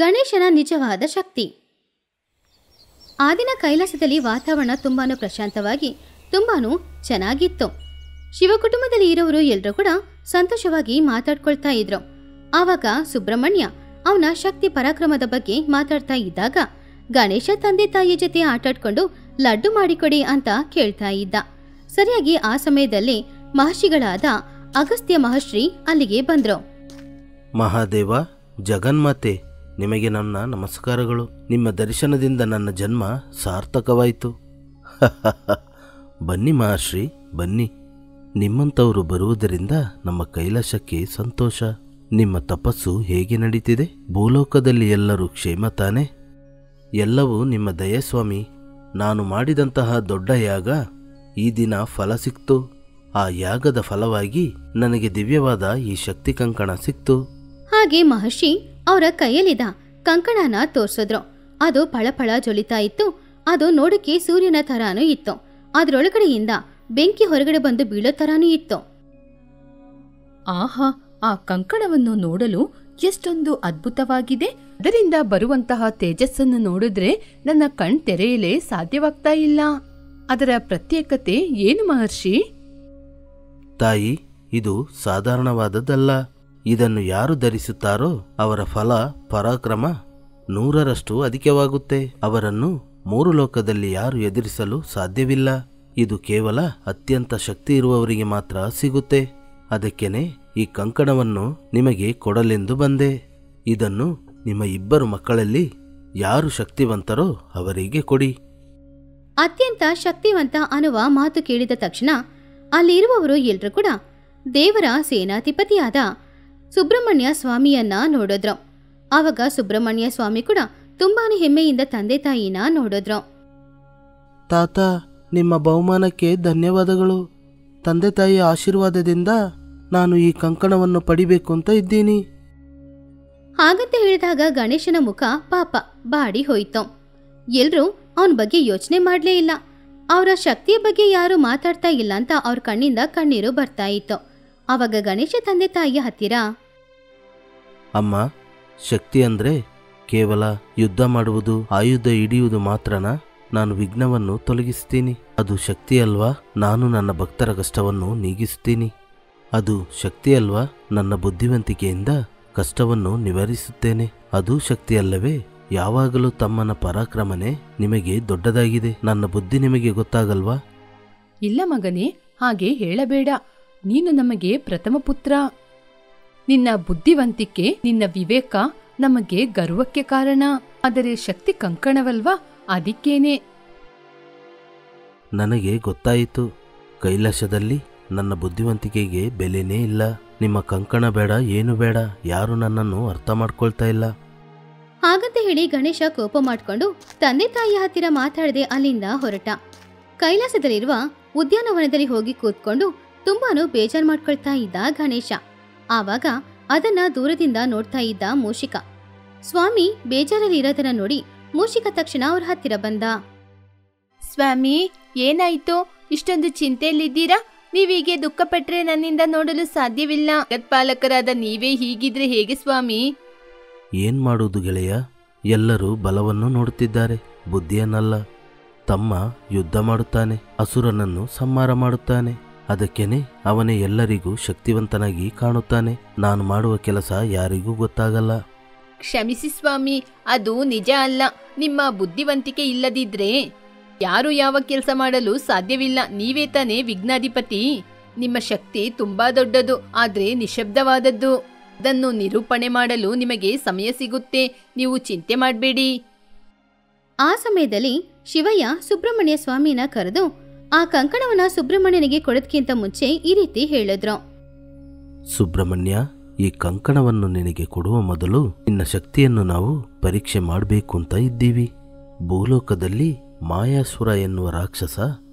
ಗಣೇಶನ ನಿಜವಾದ ಶಕ್ತಿ. ಆ ದಿನ ಕೈಲಾಸದಲ್ಲಿ ವಾತಾವರಣ ತುಂಬಾನು ಪ್ರಶಾಂತವಾಗಿ ತುಂಬಾನು ಚೆನ್ನಾಗಿತ್ತು. ಶಿವ ಕುಟುಂಬದಲ್ಲಿ ಇರೋರು ಎಲ್ಲರೂ ಕೂಡ ಸಂತೋಷವಾಗಿ ಮಾತಾಡ್ಕೊಳ್ತಾ ಇದ್ರು. ಆವಾಗ ಸುಬ್ರಹ್ಮಣ್ಯ ಅವನ ಶಕ್ತಿ ಪರಾಕ್ರಮದ ಬಗ್ಗೆ ಮಾತಾಡ್ತಾ ಇದ್ದಾಗ ಗಣೇಶ ತಂದೆ ತಾಯಿ ಜೊತೆ ಆಟಾಡ್ಕೊಂಡು ಲಡ್ಡು ಮಾಡಿಕೊಡಿ ಅಂತ ಕೇಳ್ತಾ ಇದ್ದ. ಸರಿಯಾಗಿ ಆ ಸಮಯದಲ್ಲಿ ಮಹರ್ಷಿಗಳಾದ ಅಗಸ್ತ್ಯ ಮಹರ್ಷಿ ಅಲ್ಲಿಗೆ ಬಂದ್ರು. ಮಹಾದೇವ, ಜಗನ್ಮಾತೆ, ನಿಮಗೆ ನನ್ನ ನಮಸ್ಕಾರಗಳು. ನಿಮ್ಮ ದರ್ಶನದಿಂದ ನನ್ನ ಜನ್ಮ ಸಾರ್ಥಕವಾಯಿತು. ಬನ್ನಿ ಮಹರ್ಷಿ, ಬನ್ನಿ. ನಿಮ್ಮಂಥವರು ಬರುವುದರಿಂದ ನಮ್ಮ ಕೈಲಾಸಕ್ಕೆ ಸಂತೋಷ. ನಿಮ್ಮ ತಪಸ್ಸು ಹೇಗೆ ನಡೀತಿದೆ? ಭೂಲೋಕದಲ್ಲಿ ಎಲ್ಲರೂ ಕ್ಷೇಮ ತಾನೆ? ಎಲ್ಲವೂ ನಿಮ್ಮ ದಯೆ ಸ್ವಾಮಿ. ನಾನು ಮಾಡಿದಂತಹ ದೊಡ್ಡ ಯಾಗ ಈ ದಿನ ಫಲ ಸಿಕ್ತು. ಆ ಯಾಗದ ಫಲವಾಗಿ ನನಗೆ ದಿವ್ಯವಾದ ಈ ಶಕ್ತಿ ಕಂಕಣ ಸಿಕ್ತು. ಹಾಗೆ ಮಹರ್ಷಿ ಅವರ ಕೈಯಲ್ಲಿದ್ದ ಕಂಕಣನ ತೋರ್ಸಿದ್ರು. ಅದು ಫಳಫಳ ಜೊಲಿತಾ ಇತ್ತು. ಅದು ನೋಡಕ್ಕೆ ಸೂರ್ಯನ ತರಾನೂ ಇತ್ತು. ಅದರೊಳಗಡೆಯಿಂದ ಬೆಂಕಿ ಹೊರಗಡೆ ಬಂದು ಬೀಳೋ ತರಾನೂ ಇತ್ತು. ಆಹಾ, ಆ ಕಂಕಣವನ್ನು ನೋಡಲು ಎಷ್ಟೊಂದು ಅದ್ಭುತವಾಗಿದೆ. ಅದರಿಂದ ಬರುವಂತಹ ತೇಜಸ್ಸನ್ನು ನೋಡಿದ್ರೆ ನನ್ನ ಕಣ್ ತೆರೆಯಲೇ ಸಾಧ್ಯವಾಗ್ತಾ ಇಲ್ಲ. ಅದರ ಪ್ರತ್ಯೇಕತೆ ಏನು ಮಹರ್ಷಿ? ತಾಯಿ, ಇದು ಸಾಧಾರಣವಾದದ್ದಲ್ಲ. ಇದನ್ನು ಯಾರು ಧರಿಸುತ್ತಾರೋ ಅವರ ಫಲ ಪರಾಕ್ರಮ 100ರಷ್ಟು ಅಧಿಕವಾಗುತ್ತೆ. ಅವರನ್ನು 3 ಲೋಕದಲ್ಲಿ ಯಾರು ಎದುರಿಸಲು ಸಾಧ್ಯವಿಲ್ಲ. ಇದು ಕೇವಲ ಅತ್ಯಂತ ಶಕ್ತಿ ಇರುವವರಿಗೆ ಮಾತ್ರ ಸಿಗುತ್ತೆ. ಅದಕ್ಕೇನೆ ಈ ಕಂಕಣವನ್ನು ನಿಮಗೆ ಕೊಡಲೆಂದು ಬಂದೆ. ಇದನ್ನು ನಿಮ್ಮ 2 ಮಕ್ಕಳಲ್ಲಿ ಯಾರು ಶಕ್ತಿವಂತರೋ ಅವರಿಗೆ ಕೊಡಿ. ಅತ್ಯಂತ ಶಕ್ತಿವಂತ ಅನ್ನುವ ಮಾತು ಕೇಳಿದ ತಕ್ಷಣ ಅಲ್ಲಿರುವವರು ಎಲ್ಲರೂ ಕೂಡ ದೇವರ ಸೇನಾಧಿಪತಿಯಾದ ಸುಬ್ರಹ್ಮಣ್ಯ ಸ್ವಾಮಿಯನ್ನ ನೋಡಿದ್ರು. ಆವಾಗ ಸುಬ್ರಹ್ಮಣ್ಯ ಸ್ವಾಮಿ ಕೂಡ ತುಂಬಾನೇ ಹೆಮ್ಮೆಯಿಂದ ತಂದೆ ತಾಯಿನ ನೋಡಿದ್ರು. ತಾತ, ನಿಮ್ಮ ಬಹುಮಾನಕ್ಕೆ ಧನ್ಯವಾದಗಳು. ತಂದೆ ತಾಯಿಯ ಆಶೀರ್ವಾದದಿಂದ ನಾನು ಈ ಕಂಕಣವನ್ನು ಪಡಿಬೇಕು ಅಂತ ಇದ್ದೀನಿ. ಹಾಗಂತ ಹೇಳಿದಾಗ ಗಣೇಶನ ಮುಖ ಪಾಪ ಬಾಡಿ ಹೋಯ್ತು. ಎಲ್ರೂ ಅವನ ಬಗ್ಗೆ ಯೋಚನೆ ಮಾಡ್ಲೇ ಇಲ್ಲ. ಅವರ ಶಕ್ತಿಯ ಬಗ್ಗೆ ಯಾರು ಮಾತಾಡ್ತಾ ಇಲ್ಲ ಅಂತ ಅವ್ರ ಕಣ್ಣಿಂದ ಕಣ್ಣೀರು ಬರ್ತಾ ಇತ್ತು. ಆವಾಗ ಗಣೇಶ ತಂದೆ ತಾಯಿಯ ಹತ್ತಿರ, ಅಮ್ಮ, ಶಕ್ತಿ ಅಂದ್ರೆ ಕೇವಲ ಯುದ್ಧ ಮಾಡುವುದು, ಆಯುಧ ಹಿಡಿಯುವುದು ಮಾತ್ರನಾ? ನಾನು ವಿಘ್ನವನ್ನು ತೊಲಗಿಸ್ತೀನಿ. ಅದು ಶಕ್ತಿ ಅಲ್ವಾ? ನಾನು ನನ್ನ ಭಕ್ತರ ಕಷ್ಟವನ್ನು ನೀಗಿಸ್ತೀನಿ. ಅದು ಶಕ್ತಿ ಅಲ್ವಾ? ನನ್ನ ಬುದ್ಧಿವಂತಿಕೆಯಿಂದ ಕಷ್ಟವನ್ನು ನಿವಾರಿಸುತ್ತೇನೆ. ಅದು ಶಕ್ತಿ ಅಲ್ಲವೇ? ಯಾವಾಗಲೂ ತಮ್ಮನ ಪರಾಕ್ರಮನೆ ನಿಮಗೆ ದೊಡ್ಡದಾಗಿದೆ. ನನ್ನ ಬುದ್ಧಿ ನಿಮಗೆ ಗೊತ್ತಾಗಲ್ವಾ? ಇಲ್ಲ ಮಗನೇ, ಹಾಗೆ ಹೇಳಬೇಡ. ನೀನು ನಮಗೆ ಪ್ರಥಮ ಪುತ್ರ. ನಿನ್ನ ಬುದ್ಧಿವಂತಿಕೆ, ನಿನ್ನ ವಿವೇಕ ನಮಗೆ ಗರ್ವಕ್ಕೆ ಕಾರಣ. ಆದರೆ ಶಕ್ತಿ ಕಂಕಣವಲ್ವಾ, ಅದಕ್ಕೇನೆ. ನನಗೆ ಗೊತ್ತಾಯಿತು. ಕೈಲಾಸದಲ್ಲಿ ನನ್ನ ಬುದ್ಧಿವಂತಿಕೆಗೆ ಬೆಲೆನೇ ಇಲ್ಲ. ನಿಮ್ಮ ಕಂಕಣ ಬೇಡ, ಏನು ಬೇಡ. ಯಾರು ನನ್ನನ್ನು ಅರ್ಥ ಮಾಡ್ಕೊಳ್ತಾ ಇಲ್ಲ. ಹಾಗಂತ ಹೇಳಿ ಗಣೇಶ ಕೋಪ ಮಾಡ್ಕೊಂಡು ತಂದೆ ತಾಯಿಯ ಹತ್ತಿರ ಮಾತಾಡದೆ ಅಲ್ಲಿಂದ ಹೊರಟ. ಕೈಲಾಸದಲ್ಲಿರುವ ಉದ್ಯಾನವನದಲ್ಲಿ ಹೋಗಿ ಕೂತ್ಕೊಂಡು ತುಂಬಾನು ಬೇಜಾರು ಮಾಡ್ಕೊಳ್ತಾ ಇದ್ದ ಗಣೇಶ. ಆವಾಗ ಅದನ್ನ ದೂರದಿಂದ ನೋಡ್ತಾ ಇದ್ದ ಮೂಷಿಕ. ಸ್ವಾಮಿ ಬೇಜಾರಲ್ಲಿ ಇರೋದನ್ನ ನೋಡಿ ಮೂಷಿಕ ತಕ್ಷಣ ಅವ್ರ ಹತ್ತಿರ ಬಂದ. ಸ್ವಾಮಿ, ಏನಾಯ್ತು? ಇಷ್ಟೊಂದು ಚಿಂತೆಯಲ್ಲಿದ್ದೀರಾ? ನೀವೀಗೆ ದುಃಖ ಪಟ್ರೆ ನನ್ನಿಂದ ನೋಡಲು ಸಾಧ್ಯವಿಲ್ಲ. ಜಗತ್ಪಾಲಕರಾದ ನೀವೇ ಹೀಗಿದ್ರೆ ಹೇಗೆ ಸ್ವಾಮಿ? ಏನ್ ಮಾಡುವುದು ಗೆಳೆಯ? ಎಲ್ಲರೂ ಬಲವನ್ನು ನೋಡುತ್ತಿದ್ದಾರೆ, ಬುದ್ಧಿಯನ್ನಲ್ಲ. ತಮ್ಮ ಯುದ್ಧ ಮಾಡುತ್ತಾನೆ, ಅಸುರನನ್ನು ಸಂಹಾರ ಮಾಡುತ್ತಾನೆ. ಅದಕ್ಕೇನೆ ಅವನೇ ಎಲ್ಲರಿಗೂ ಶಕ್ತಿವಂತನಾಗಿ ಕಾಣುತ್ತಾನೆ. ನಾನು ಮಾಡುವ ಕೆಲಸ ಯಾರಿಗೂ ಗೊತ್ತಾಗಲ್ಲ. ಕ್ಷಮಿಸಿ ಸ್ವಾಮಿ, ಅದು ನಿಜ ಅಲ್ಲ. ನಿಮ್ಮ ಬುದ್ಧಿವಂತಿಕೆ ಇಲ್ಲದಿದ್ರೆ ಯಾರು ಯಾವ ಕೆಲಸ ಮಾಡಲು ಸಾಧ್ಯವಿಲ್ಲ. ನೀವೇ ತಾನೇ ವಿಘ್ನಾಧಿಪತಿ. ನಿಮ್ಮ ಶಕ್ತಿ ತುಂಬಾ ದೊಡ್ಡದು, ಆದ್ರೆ ನಿಶಬ್ದವಾದದ್ದು. ಅದನ್ನು ನಿರೂಪಣೆ ಮಾಡಲು ನಿಮಗೆ ಸಮಯ ಸಿಗುತ್ತೆ. ನೀವು ಚಿಂತೆ ಮಾಡಬೇಡಿ. ಆ ಸಮಯದಲ್ಲಿ ಶಿವಯ್ಯ ಸುಬ್ರಹ್ಮಣ್ಯ ಸ್ವಾಮಿನ ಕರೆದು ಆ ಕಂಕಣವನ್ನ ಸುಬ್ರಹ್ಮಣ್ಯನಿಗೆ ಕೊಡೋದಕ್ಕಿಂತ ಮುಂಚೆ ಈ ರೀತಿ ಹೇಳಿದ್ರು. ಸುಬ್ರಹ್ಮಣ್ಯ, ಈ ಕಂಕಣವನ್ನು ನಿನಗೆ ಕೊಡುವ ಮೊದಲು ನಿನ್ನ ಶಕ್ತಿಯನ್ನು ನಾವು ಪರೀಕ್ಷೆ ಮಾಡಬೇಕು ಅಂತ ಇದ್ದೀವಿ. ಭೂಲೋಕದಲ್ಲಿ ಮಾಯಾಸುರ ಎನ್ನುವ ರಾಕ್ಷಸ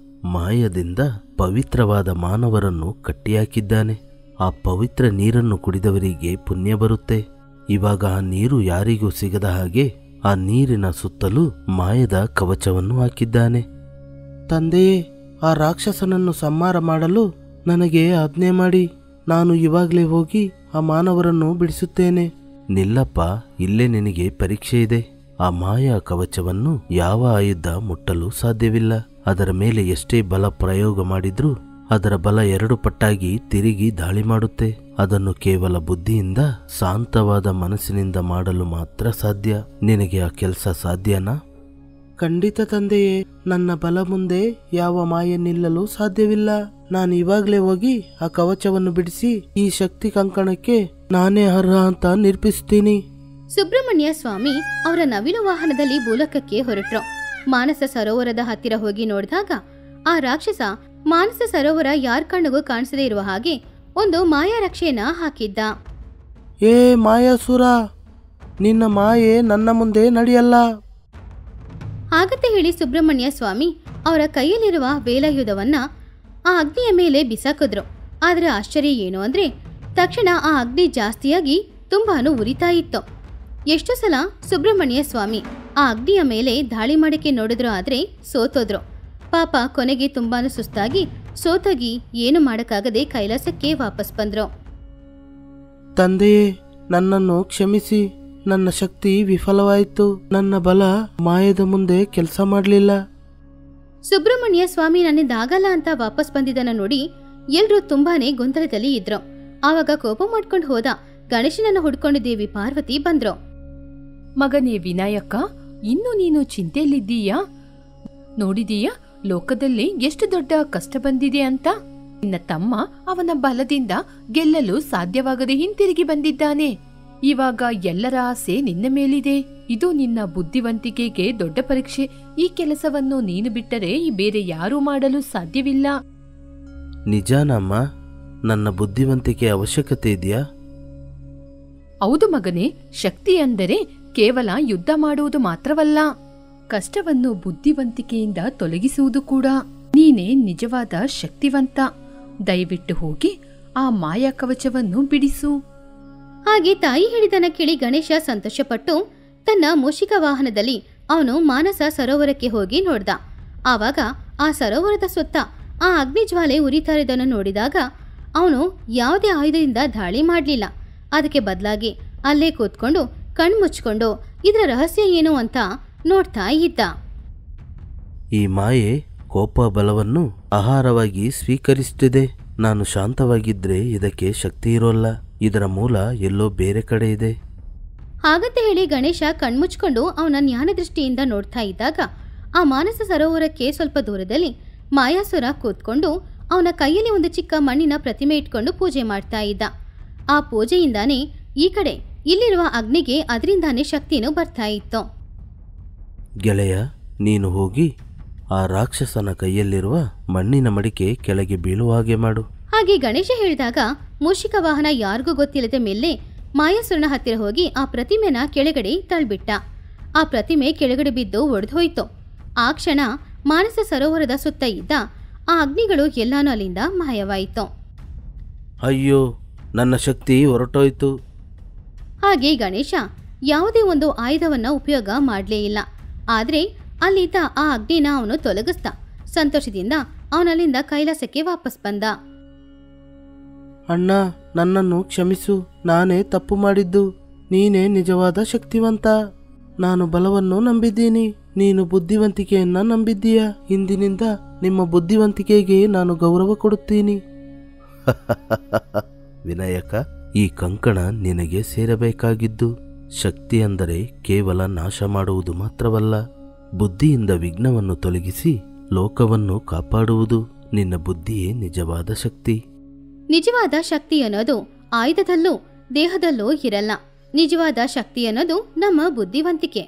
ಮಾಯದಿಂದ ಪವಿತ್ರವಾದ ಮಾನವರನ್ನು ಕಟ್ಟಿಹಾಕಿದ್ದಾನೆ. ಆ ಪವಿತ್ರ ನೀರನ್ನು ಕುಡಿದವರಿಗೆ ಪುಣ್ಯ ಬರುತ್ತೆ. ಇವಾಗ ಆ ನೀರು ಯಾರಿಗೂ ಸಿಗದ ಹಾಗೆ ಆ ನೀರಿನ ಸುತ್ತಲೂ ಮಾಯದ ಕವಚವನ್ನು ಹಾಕಿದ್ದಾನೆ. ತಂದೆಯೇ, ಆ ರಾಕ್ಷಸನನ್ನು ಸಂಹಾರ ಮಾಡಲು ನನಗೆ ಆಜ್ಞೆ ಮಾಡಿ. ನಾನು ಇವಾಗಲೇ ಹೋಗಿ ಆ ಮಾನವರನ್ನು ಬಿಡಿಸುತ್ತೇನೆ. ನಿಲ್ಲಪ್ಪ, ಇಲ್ಲೇ ನಿನಗೆ ಪರೀಕ್ಷೆ ಇದೆ. ಆ ಮಾಯಾ ಕವಚವನ್ನು ಯಾವ ಆಯುಧ ಮುಟ್ಟಲು ಸಾಧ್ಯವಿಲ್ಲ. ಅದರ ಮೇಲೆ ಎಷ್ಟೇ ಬಲ ಪ್ರಯೋಗ ಮಾಡಿದ್ರೂ ಅದರ ಬಲ 2 ಪಟ್ಟಾಗಿ ತಿರುಗಿ ದಾಳಿ ಮಾಡುತ್ತೆ. ಅದನ್ನು ಕೇವಲ ಬುದ್ಧಿಯಿಂದ, ಶಾಂತವಾದ ಮನಸ್ಸಿನಿಂದ ಮಾಡಲು ಮಾತ್ರ ಸಾಧ್ಯ. ನಿನಗೆ ಆ ಕೆಲಸ ಸಾಧ್ಯನಾ? ಖಂಡಿತ ತಂದೆಯೇ, ನನ್ನ ಬಲ ಮುಂದೆ ಯಾವ ಮಾಯೆ ನಿಲ್ಲಲು ಸಾಧ್ಯವಿಲ್ಲ. ನಾನು ಇವಾಗಲೇ ಹೋಗಿ ಆ ಕವಚವನ್ನು ಬಿಡಿಸಿ ಈ ಶಕ್ತಿ ಕಂಕಣಕ್ಕೆ ನಾನೇ ಅರ್ಹ ಅಂತ ನಿರೂಪಿಸ್ತೀನಿ. ಸುಬ್ರಹ್ಮಣ್ಯ ಸ್ವಾಮಿ ಅವರ ನವಿಲು ವಾಹನದಲ್ಲಿ ಭೂಲೋಕಕ್ಕೆ ಹೊರಟ್ರು. ಮಾನಸ ಸರೋವರದ ಹತ್ತಿರ ಹೋಗಿ ನೋಡಿದಾಗ ಆ ರಾಕ್ಷಸ ಮಾನಸ ಸರೋವರ ಯಾರ ಕಣ್ಣಿಗೂ ಕಾಣಿಸದೇ ಇರುವ ಹಾಗೆ ಒಂದು ಮಾಯಾ ರಕ್ಷೆಯನ್ನ ಹಾಕಿದ್ದ. ಏ ಮಾಯಾಸುರ, ನಿನ್ನ ಮಾಯೆ ನನ್ನ ಮುಂದೆ ನಡೆಯಲ್ಲ. ಹಾಗಂತ ಹೇಳಿ ಸುಬ್ರಹ್ಮಣ್ಯ ಸ್ವಾಮಿ ಅವರ ಕೈಯಲ್ಲಿರುವ ವೇಲಾಯುಧವನ್ನ ಆ ಅಗ್ನಿಯ ಮೇಲೆ ಬಿಸಾಕಿದ್ರು. ಆದ್ರೆ ಆಶ್ಚರ್ಯ ಏನು ಅಂದ್ರೆ ತಕ್ಷಣ ಆ ಅಗ್ನಿ ಜಾಸ್ತಿಯಾಗಿ ತುಂಬಾನು ಉರಿತಾ ಇತ್ತು. ಎಷ್ಟು ಸಲ ಸುಬ್ರಹ್ಮಣ್ಯ ಸ್ವಾಮಿ ಆ ಅಗ್ನಿಯ ಮೇಲೆ ದಾಳಿ ಮಾಡಕ್ಕೆ ನೋಡಿದ್ರು, ಆದ್ರೆ ಸೋತೋದ್ರು. ಪಾಪ ಕೊನೆಗೆ ತುಂಬಾನು ಸುಸ್ತಾಗಿ ಸೋತೋಗಿ ಏನು ಮಾಡಕ್ಕಾಗದೆ ಕೈಲಾಸಕ್ಕೆ ವಾಪಸ್ ಬಂದ್ರು. ತಂದೆಯೇ, ನನ್ನನ್ನು ಕ್ಷಮಿಸಿ. ನನ್ನ ಶಕ್ತಿ ವಿಫಲವಾಯಿತು. ನನ್ನ ಬಲ ಮಾಯದ ಮುಂದೆ ಕೆಲಸ ಮಾಡಲಿಲ್ಲ. ಸುಬ್ರಹ್ಮಣ್ಯ ಸ್ವಾಮಿ ನನ್ನಿಂದ ಆಗಲ್ಲ ಅಂತ ವಾಪಸ್ ಬಂದಿದ್ದನ್ನ ನೋಡಿ ಎಲ್ರೂ ತುಂಬಾನೇ ಗೊಂದಲದಲ್ಲಿ ಇದ್ರು. ಆವಾಗ ಕೋಪ ಮಾಡ್ಕೊಂಡು ಹೋದ ಗಣೇಶನನ್ನು ಹುಡ್ಕೊಂಡು ದೇವಿ ಪಾರ್ವತಿ ಬಂದ್ರು. ಮಗನೇ ವಿನಾಯಕ, ಇನ್ನು ನೀನು ಚಿಂತೆಯಲ್ಲಿದ್ದೀಯಾ? ನೋಡಿದೀಯಾ ಲೋಕದಲ್ಲಿ ಎಷ್ಟು ದೊಡ್ಡ ಕಷ್ಟ ಬಂದಿದೆ ಅಂತ? ನಿನ್ನ ತಮ್ಮ ಅವನ ಬಲದಿಂದ ಗೆಲ್ಲಲು ಸಾಧ್ಯವಾಗದೆ ಹಿಂತಿರುಗಿ ಬಂದಿದ್ದಾನೆ. ಇವಾಗ ಎಲ್ಲರ ಆಸೆ ನಿನ್ನ ಮೇಲಿದೆ. ಇದು ನಿನ್ನ ಬುದ್ಧಿವಂತಿಕೆಗೆ ದೊಡ್ಡ ಪರೀಕ್ಷೆ. ಈ ಕೆಲಸವನ್ನು ನೀನು ಬಿಟ್ಟರೆ ಬೇರೆ ಯಾರೂ ಮಾಡಲು ಸಾಧ್ಯವಿಲ್ಲ. ನಿಜಾನಮ್ಮ? ನನ್ನ ಬುದ್ಧಿವಂತಿಕೆ ಅವಶ್ಯಕತೆ ಇದೆಯಾ? ಹೌದು ಮಗನೇ, ಶಕ್ತಿ ಅಂದರೆ ಕೇವಲ ಯುದ್ಧ ಮಾಡುವುದು ಮಾತ್ರವಲ್ಲ, ಕಷ್ಟವನ್ನು ಬುದ್ಧಿವಂತಿಕೆಯಿಂದ ತೊಲಗಿಸುವುದು ಕೂಡ. ನೀನೇ ನಿಜವಾದ ಶಕ್ತಿವಂತ. ದಯವಿಟ್ಟು ಹೋಗಿ ಆ ಮಾಯಾ ಕವಚವನ್ನು ಬಿಡಿಸು. ಹಾಗೆ ತಾಯಿ ಹೇಳಿದನ್ನ ಕೇಳಿ ಗಣೇಶ ಸಂತೋಷಪಟ್ಟು ತನ್ನ ಮೂಷಿಕ ವಾಹನದಲ್ಲಿ ಅವನು ಮಾನಸ ಸರೋವರಕ್ಕೆ ಹೋಗಿ ನೋಡ್ದ. ಆವಾಗ ಆ ಸರೋವರದ ಸುತ್ತ ಆ ಅಗ್ನಿಜ್ವಾಲೆ ಉರಿತಾ ಇರೋದನ್ನು ನೋಡಿದಾಗ ಅವನು ಯಾವುದೇ ಆಯುಧದಿಂದ ದಾಳಿ ಮಾಡಲಿಲ್ಲ. ಅದಕ್ಕೆ ಬದಲಾಗಿ ಅಲ್ಲೇ ಕೂತ್ಕೊಂಡು ಕಣ್ಮುಚ್ಕೊಂಡು ಇದರ ರಹಸ್ಯ ಏನು ಅಂತ ನೋಡ್ತಾ ಇದ್ದ. ಈ ಮಾಯೆ ಕೋಪ ಬಲವನ್ನು ಆಹಾರವಾಗಿ ಸ್ವೀಕರಿಸುತ್ತಿದೆ. ನಾನು ಶಾಂತವಾಗಿದ್ರೆ ಇದಕ್ಕೆ ಶಕ್ತಿ ಇರೋಲ್ಲ. ಇದರ ಮೂಲ ಎಲ್ಲೋ ಬೇರೆ ಕಡೆ ಇದೆ. ಹಾಗಂತ ಹೇಳಿ ಗಣೇಶ ಕಣ್ಮುಚ್ಕೊಂಡು ಅವನ ಜ್ಞಾನ ದೃಷ್ಟಿಯಿಂದ ನೋಡ್ತಾ ಇದ್ದಾಗ ಆ ಮಾನಸ ಸರೋವರಕ್ಕೆ ಸ್ವಲ್ಪ ದೂರದಲ್ಲಿ ಮಾಯಾಸುರ ಕೂತ್ಕೊಂಡು ಅವನ ಕೈಯಲ್ಲಿ ಒಂದು ಚಿಕ್ಕ ಮಣ್ಣಿನ ಪ್ರತಿಮೆ ಇಟ್ಕೊಂಡು ಪೂಜೆ ಮಾಡ್ತಾ ಇದ್ದ. ಆ ಪೂಜೆಯಿಂದಾನೇ ಈ ಕಡೆ ಇಲ್ಲಿರುವ ಅಗ್ನಿಗೆ ಅದರಿಂದಾನೇ ಶಕ್ತಿನೂ ಬರ್ತಾ ಇತ್ತು. ಗೆಳೆಯ, ನೀನು ಹೋಗಿ ಆ ರಾಕ್ಷಸನ ಕೈಯಲ್ಲಿರುವ ಮಣ್ಣಿನ ಮಡಿಕೆ ಕೆಳಗೆ ಬೀಳುವ ಹಾಗೆ ಮಾಡು. ಹಾಗೆ ಗಣೇಶ ಹೇಳಿದಾಗ ಮೂಷಿಕ ವಾಹನ ಯಾರಿಗೂ ಗೊತ್ತಿಲ್ಲದೆ ಮೇಲೆ ಮಾಯಾಸುರನ ಹತ್ತಿರ ಹೋಗಿ ಆ ಪ್ರತಿಮೆನ ಕೆಳಗಡೆ ತಳ್ಬಿಟ್ಟ. ಆ ಪ್ರತಿಮೆ ಕೆಳಗಡೆ ಬಿದ್ದು ಒಡೆದೋಯ್ತು. ಆ ಕ್ಷಣ ಮಾನಸ ಸರೋವರದ ಸುತ್ತ ಇದ್ದ ಆ ಅಗ್ನಿಗಳು ಎಲ್ಲಾನು ಅಲ್ಲಿಂದ ಮಾಯವಾಯಿತು. ಅಯ್ಯೋ, ನನ್ನ ಶಕ್ತಿ ಹೊರಟೋಯ್ತು. ಹಾಗೆ ಗಣೇಶ ಯಾವುದೇ ಒಂದು ಆಯುಧವನ್ನ ಉಪಯೋಗ ಮಾಡಲೇ ಇಲ್ಲ. ಆದ್ರೆ ಅಲ್ಲಿದ್ದ ಆ ಅಗ್ನಿನ ಅವನು ತೊಲಗಿಸ್ದ. ಸಂತೋಷದಿಂದ ಅವನಲ್ಲಿಂದ ಕೈಲಾಸಕ್ಕೆ ವಾಪಸ್ ಬಂದ. ಅಣ್ಣ, ನನ್ನನ್ನು ಕ್ಷಮಿಸು. ನಾನೇ ತಪ್ಪು ಮಾಡಿದ್ದು. ನೀನೇ ನಿಜವಾದ ಶಕ್ತಿವಂತ. ನಾನು ಬಲವನ್ನು ನಂಬಿದ್ದೀನಿ, ನೀನು ಬುದ್ಧಿವಂತಿಕೆಯನ್ನ ನಂಬಿದ್ದೀಯ. ಇಂದಿನಿಂದ ನಿಮ್ಮ ಬುದ್ಧಿವಂತಿಕೆಗೆ ನಾನು ಗೌರವ ಕೊಡುತ್ತೀನಿ. ವಿನಾಯಕ, ಈ ಕಂಕಣ ನಿನಗೆ ಸೇರಬೇಕಾಗಿದ್ದು. ಶಕ್ತಿ ಅಂದರೆ ಕೇವಲ ನಾಶ ಮಾಡುವುದು ಮಾತ್ರವಲ್ಲ, ಬುದ್ಧಿಯಿಂದ ವಿಘ್ನವನ್ನು ತೊಲಗಿಸಿ ಲೋಕವನ್ನು ಕಾಪಾಡುವುದು. ನಿನ್ನ ಬುದ್ಧಿಯೇ ನಿಜವಾದ ಶಕ್ತಿ. ನಿಜವಾದ ಶಕ್ತಿ ಅನ್ನೋದು ಆಯುಧದಲ್ಲೂ ದೇಹದಲ್ಲೂ ಇರಲ್ಲ. ನಿಜವಾದ ಶಕ್ತಿ ಅನ್ನೋದು ನಮ್ಮ ಬುದ್ಧಿವಂತಿಕೆ.